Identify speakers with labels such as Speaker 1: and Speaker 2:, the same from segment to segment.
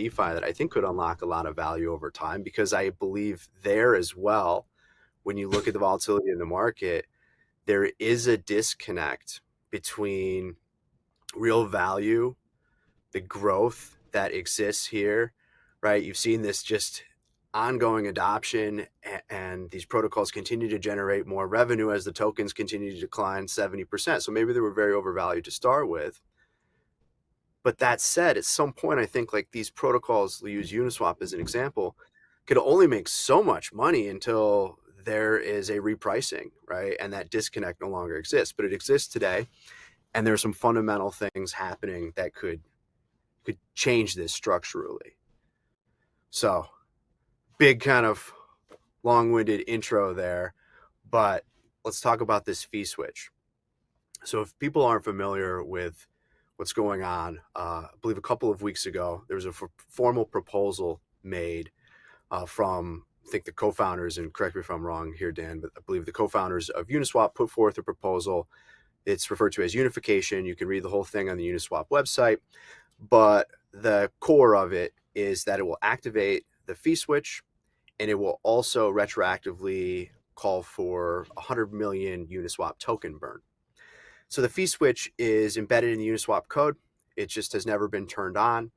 Speaker 1: DeFi that I think could unlock a lot of value over time, because I believe there as well, when you look at the volatility in the market, there is a disconnect between real value, the growth that exists here, right? You've seen this just ongoing adoption, and these protocols continue to generate more revenue as the tokens continue to decline 70%. So maybe they were very overvalued to start with. But that said, at some point, I think like these protocols, we'll use Uniswap as an example, could only make so much money until there is a repricing, right? And that disconnect no longer exists, but it exists today. And there's some fundamental things happening that could change this structurally. So big kind of long-winded intro there, but let's talk about this fee switch. So if people aren't familiar with what's going on, I believe a couple of weeks ago, there was a formal proposal made from, I think, the co-founders, and correct me if I'm wrong here, Dan, but I believe the co-founders of Uniswap put forth a proposal. It's referred to as Unification. You can read the whole thing on the Uniswap website, but the core of it is that it will activate the fee switch, and it will also retroactively call for 100 million Uniswap token burn. So the fee switch is embedded in the Uniswap code. It just has never been turned on.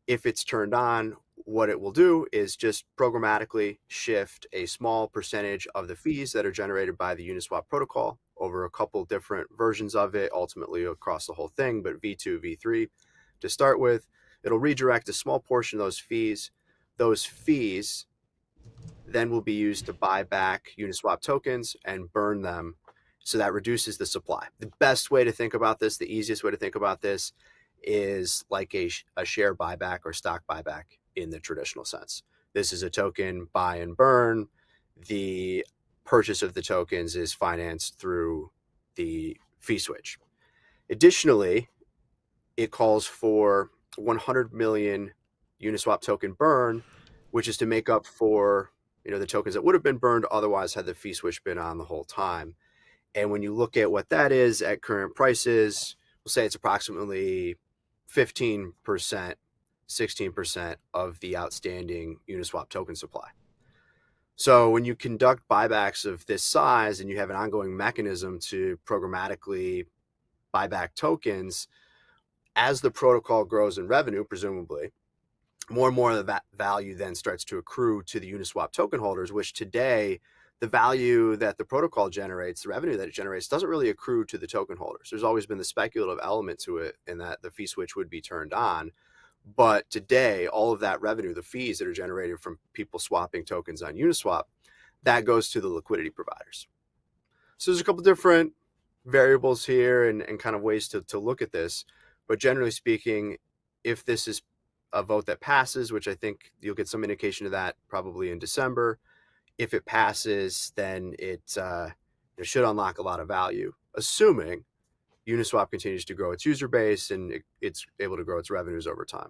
Speaker 1: If it's turned on, what it will do is just programmatically shift a small percentage of the fees that are generated by the Uniswap protocol over a couple different versions of it, ultimately across the whole thing, but V2, V3 to start with. It'll redirect a small portion of those fees. Those fees then will be used to buy back Uniswap tokens and burn them. So that reduces the supply. The best way to think about this, the easiest way to think about this, is like a share buyback or stock buyback in the traditional sense. This is a token buy and burn. The purchase of the tokens is financed through the fee switch. Additionally, it calls for 100 million Uniswap token burn, which is to make up for the tokens that would have been burned otherwise had the fee switch been on the whole time. And when you look at what that is at current prices, we'll say it's approximately 15%, 16% of the outstanding Uniswap token supply. So when you conduct buybacks of this size and you have an ongoing mechanism to programmatically buy back tokens, as the protocol grows in revenue, presumably, more and more of that value then starts to accrue to the Uniswap token holders, which today, the value that the protocol generates, the revenue that it generates, doesn't really accrue to the token holders. There's always been the speculative element to it in that the fee switch would be turned on. But today, all of that revenue, the fees that are generated from people swapping tokens on Uniswap, that goes to the liquidity providers. So there's a couple different variables here and kind of ways to look at this. But generally speaking, if this is a vote that passes, which I think you'll get some indication of that probably in December, if it passes, then it should unlock a lot of value, assuming Uniswap continues to grow its user base and it's able to grow its revenues over time.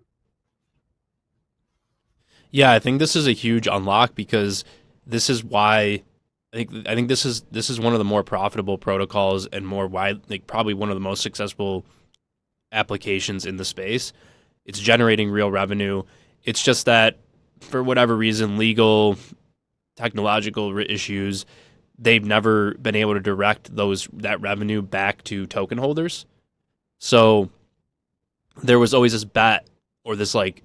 Speaker 2: Yeah, I think this is a huge unlock because this is why I think this is one of the more profitable protocols and more wide, like probably one of the most successful applications in the space. It's generating real revenue. It's just that for whatever reason, legal, technological issues, they've never been able to direct that revenue back to token holders. So there was always this bet or this like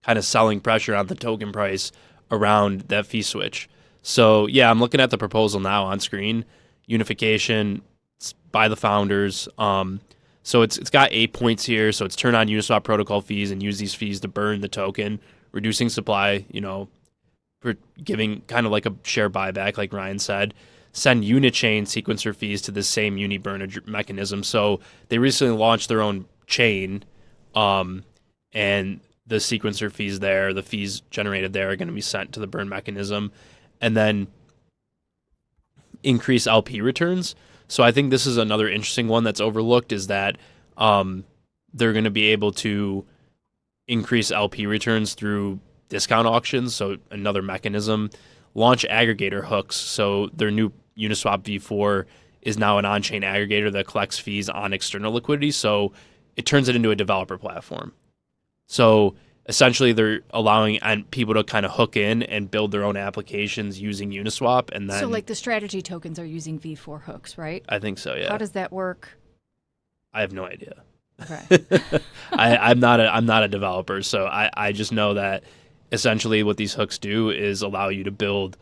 Speaker 2: kind of selling pressure on the token price around that fee switch. So yeah, I'm looking at the proposal now on screen. Unification by the founders. So it's got 8 points here. So it's turn on Uniswap protocol fees and use these fees to burn the token, reducing supply, for giving kind of like a share buyback, like Ryan said. Send Unichain sequencer fees to the same Uniburn mechanism. So they recently launched their own chain, and the sequencer fees there, the fees generated there are going to be sent to the burn mechanism, and then increase LP returns. So I think this is another interesting one that's overlooked is that they're going to be able to increase LP returns through discount auctions, so another mechanism. Launch aggregator hooks, so their new Uniswap V4 is now an on-chain aggregator that collects fees on external liquidity, so it turns it into a developer platform. So essentially they're allowing people to kind of hook in and build their own applications using Uniswap, and
Speaker 3: So,
Speaker 2: then
Speaker 3: like the strategy tokens are using V4 hooks, right?
Speaker 2: I think so.
Speaker 3: How
Speaker 2: Yeah,
Speaker 3: does that work?
Speaker 2: I have no idea.
Speaker 3: Okay.
Speaker 2: I'm not a developer, so I just know that essentially what these hooks do is allow you to build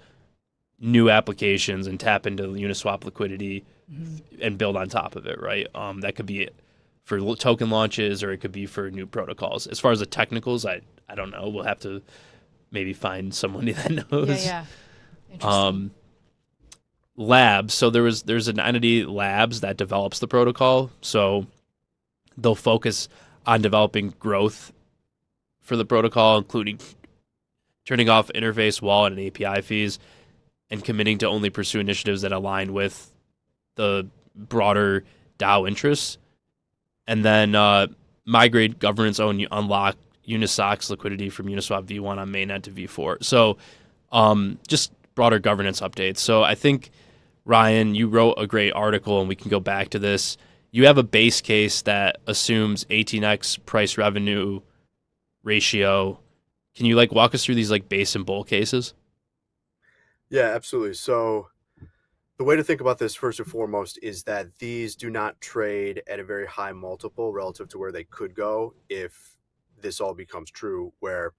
Speaker 2: new applications and tap into Uniswap liquidity and build on top of it, right? That could be for token launches, or it could be for new protocols. As far as the technicals, I don't know. We'll have to maybe find someone that
Speaker 3: Yeah,
Speaker 2: knows.
Speaker 3: yeah. Interesting.
Speaker 2: Labs. So there's an entity, Labs, that develops the protocol. So they'll focus on developing growth for the protocol, including turning off interface, wallet, and API fees, and committing to only pursue initiatives that align with the broader DAO interests. And then migrate governance-owned unlock Unisoc's liquidity from Uniswap V1 on mainnet to V4. So just broader governance updates. So I think, Ryan, you wrote a great article, and we can go back to this. You have a base case that assumes 18x price revenue ratio. Can you like walk us through these like base and bull cases?
Speaker 1: Yeah, absolutely. So the way to think about this first and foremost is that these do not trade at a very high multiple relative to where they could go if this all becomes true, where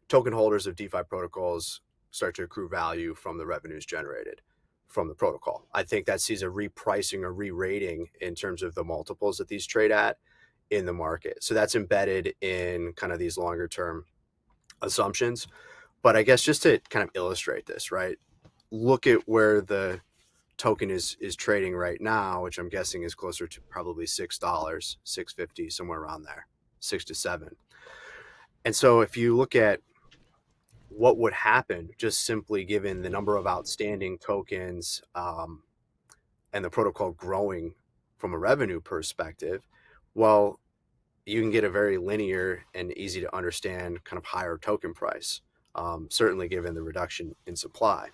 Speaker 1: token holders of DeFi protocols start to accrue value from the revenues generated from the protocol. I think that sees a repricing or re-rating in terms of the multiples that these trade at in the market. So that's embedded in kind of these longer term assumptions. But I guess just to kind of illustrate this, right? Look at where the token is trading right now, which I'm guessing is closer to probably $6, $6.50, somewhere around there, 6 to 7. And so if you look at what would happen just simply given the number of outstanding tokens and the protocol growing from a revenue perspective, well, you can get a very linear and easy to understand kind of higher token price, certainly given the reduction in supply.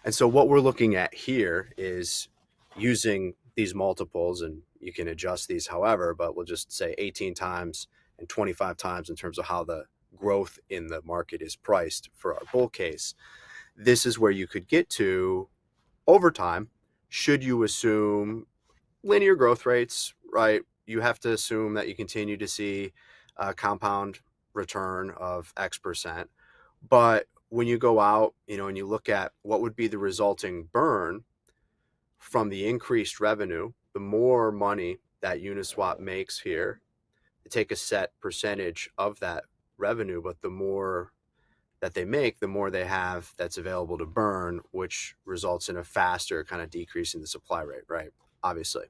Speaker 1: And so what we're looking at here is using these multiples, and you can adjust these however, but we'll just say 18 times and 25 times in terms of how the growth in the market is priced for our bull case. This is where you could get to over time, should you assume linear growth rates, right? You have to assume that you continue to see a compound return of X%. But when you go out, and you look at what would be the resulting burn from the increased revenue, the more money that Uniswap makes here, they take a set percentage of that revenue, but the more that they make, the more they have that's available to burn, which results in a faster kind of decrease in the supply rate, right? Obviously.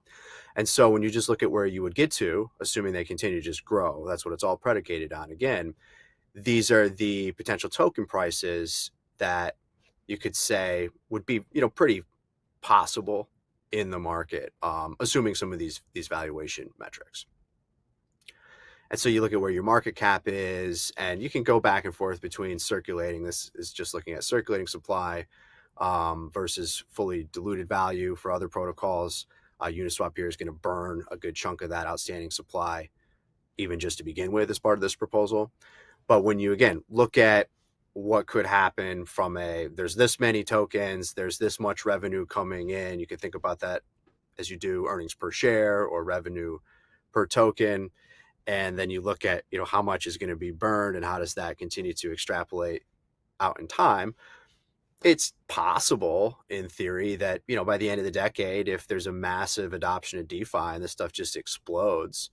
Speaker 1: And so when you just look at where you would get to, assuming they continue to just grow, that's what it's all predicated on. Again, these are the potential token prices that you could say would be, pretty possible in the market, assuming some of these valuation metrics. And so you look at where your market cap is, and you can go back and forth between circulating. This is just looking at circulating supply versus fully diluted value for other protocols. Uniswap here is going to burn a good chunk of that outstanding supply, even just to begin with, as part of this proposal. But when you, again, look at what could happen from there's this many tokens, there's this much revenue coming in, you can think about that as you do earnings per share or revenue per token. And then you look at, how much is going to be burned and how does that continue to extrapolate out in time. It's possible in theory that, by the end of the decade, if there's a massive adoption of DeFi and this stuff just explodes,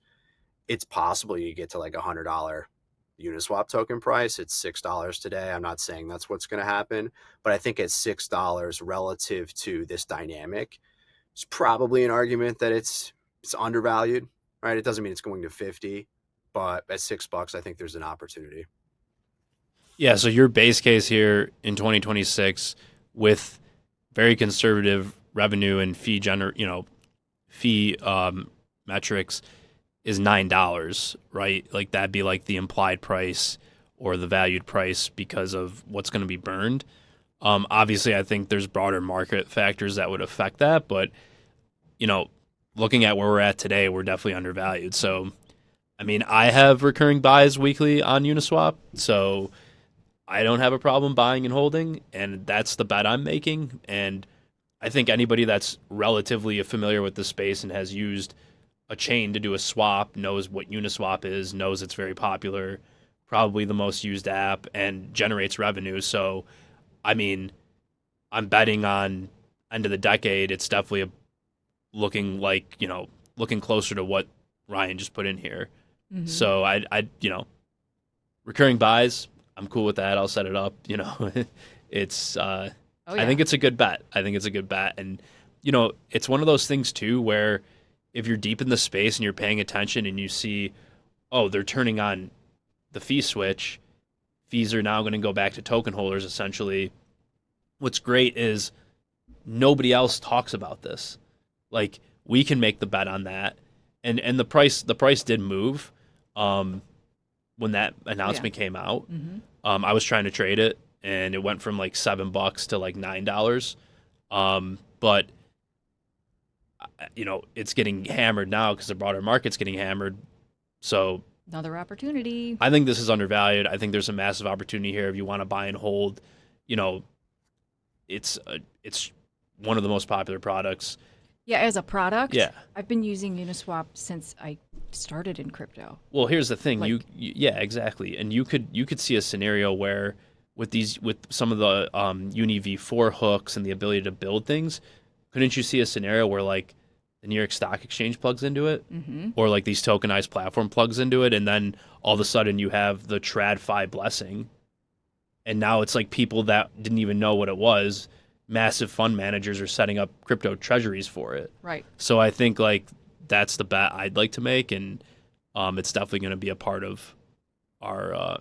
Speaker 1: it's possible you get to like $100 Uniswap token price. It's $6 today. I'm not saying that's what's going to happen, but I think at $6 relative to this dynamic, it's probably an argument that it's undervalued, right? It doesn't mean it's going to 50, but at $6, I think there's an opportunity.
Speaker 2: Yeah, so your base case here in 2026 with very conservative revenue and fee metrics is $9, right? Like that'd be like the implied price or the valued price because of what's going to be burned. Obviously, I think there's broader market factors that would affect that, but looking at where we're at today, we're definitely undervalued. So I mean, I have recurring buys weekly on Uniswap, so I don't have a problem buying and holding, and that's the bet I'm making. And I think anybody that's relatively familiar with the space and has used a chain to do a swap knows what Uniswap is, knows it's very popular, probably the most used app, and generates revenue. So, I mean, I'm betting on end of the decade, it's definitely looking like, looking closer to what Ryan just put in here.
Speaker 3: Mm-hmm.
Speaker 2: So recurring buys, I'm cool with that. I'll set it up. It's
Speaker 3: Oh yeah.
Speaker 2: I think it's a good bet. I think it's a good bet, and it's one of those things too where if you're deep in the space and you're paying attention and you see, oh, they're turning on the fee switch. Fees are now going to go back to token holders essentially. What's great is nobody else talks about this. Like we can make the bet on that, and the price did move when that announcement came out.
Speaker 3: Mm-hmm.
Speaker 2: I was trying to trade it, and it went from like $7 to like $9. But it's getting hammered now because the broader market's getting hammered. So
Speaker 3: Another opportunity.
Speaker 2: I think this is undervalued. I think there's a massive opportunity here if you want to buy and hold. It's one of the most popular products.
Speaker 3: Yeah, as a product.
Speaker 2: Yeah.
Speaker 3: I've been using Uniswap since I started in crypto.
Speaker 2: Well, here's the thing.
Speaker 3: Like-
Speaker 2: Yeah, exactly. And you could see a scenario where with some of the Uni V4 hooks and the ability to build things, couldn't you see a scenario where like the New York Stock Exchange plugs into it,
Speaker 3: Mm-hmm.
Speaker 2: or like these tokenized platform plugs into it, and then all of a sudden you have the TradFi blessing, and now it's like people that didn't even know what it was, massive fund managers are setting up crypto treasuries for it.
Speaker 3: Right.
Speaker 2: So I think like that's the bet I'd like to make, and it's definitely going to be a part of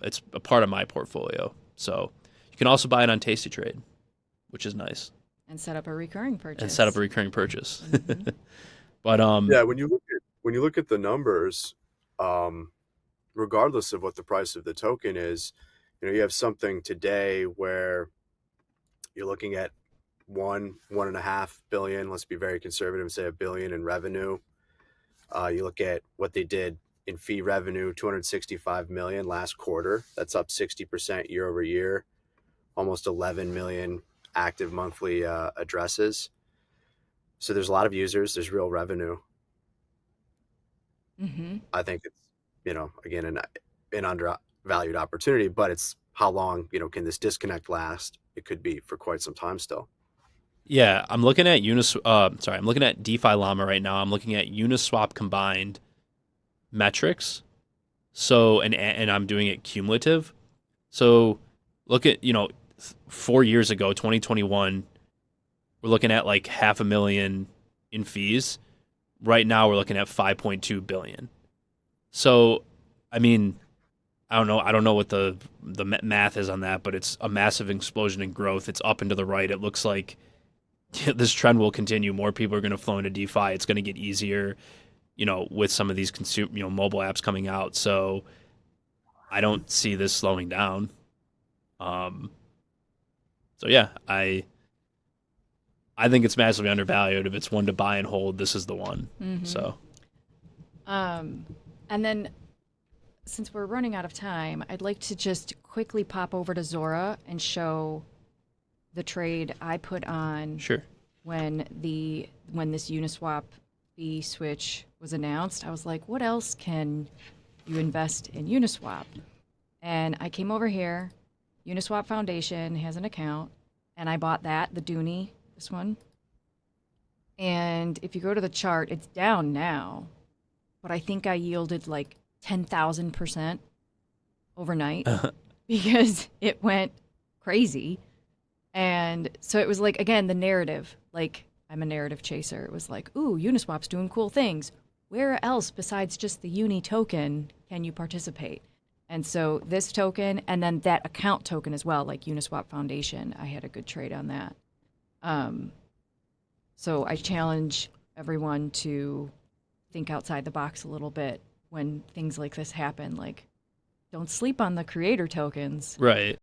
Speaker 2: it's a part of my portfolio. So you can also buy it on Tasty Trade, which is nice,
Speaker 3: And set up a recurring purchase.
Speaker 2: and set up a recurring purchase.
Speaker 3: Mhm.
Speaker 2: But
Speaker 1: Yeah, when you look at the numbers, regardless of what the price of the token is, you have something today where you're looking at 1.5 billion. Let's be very conservative and say a billion in revenue. You look at what they did in fee revenue, 265 million last quarter. That's up 60% year over year. Almost 11 million active monthly addresses. So there's a lot of users. There's real revenue.
Speaker 3: Mm-hmm.
Speaker 1: I think it's, again, an undervalued opportunity, but it's how long, can this disconnect last? It could be for quite some time still.
Speaker 2: yeah, I'm looking at I'm looking at DeFi Llama right now. I'm looking at Uniswap combined metrics. So and I'm doing it cumulative. So look at 4 years ago, 2021, we're looking at like 500,000 in fees. Right now, we're looking at 5.2 billion. So, I mean, I don't know what the math is on that, but it's a massive explosion in growth. It's up and to the right. It looks like this trend will continue. More people are going to flow into DeFi. It's going to get easier, with some of these mobile apps coming out. So, I don't see this slowing down. So yeah, I think it's massively undervalued. If it's one to buy and hold, this is the one.
Speaker 3: Mm-hmm.
Speaker 2: So
Speaker 3: And then, since we're running out of time, I'd like to just quickly pop over to Zora and show the trade I put on
Speaker 2: sure.
Speaker 3: when this Uniswap fee switch was announced. I was like, what else can you invest in Uniswap? And I came over here. Uniswap Foundation has an account, and I bought the Dooney, this one. And if you go to the chart, it's down now, but I think I yielded like 10,000% overnight because it went crazy. And so it was like, again, the narrative, like I'm a narrative chaser. It was like, ooh, Uniswap's doing cool things. Where else besides just the Uni token can you participate? And so this token and then that account token as well, like Uniswap Foundation, I had a good trade on that. So I challenge everyone to think outside the box a little bit when things like this happen. Like, don't sleep on the creator tokens.
Speaker 2: Right.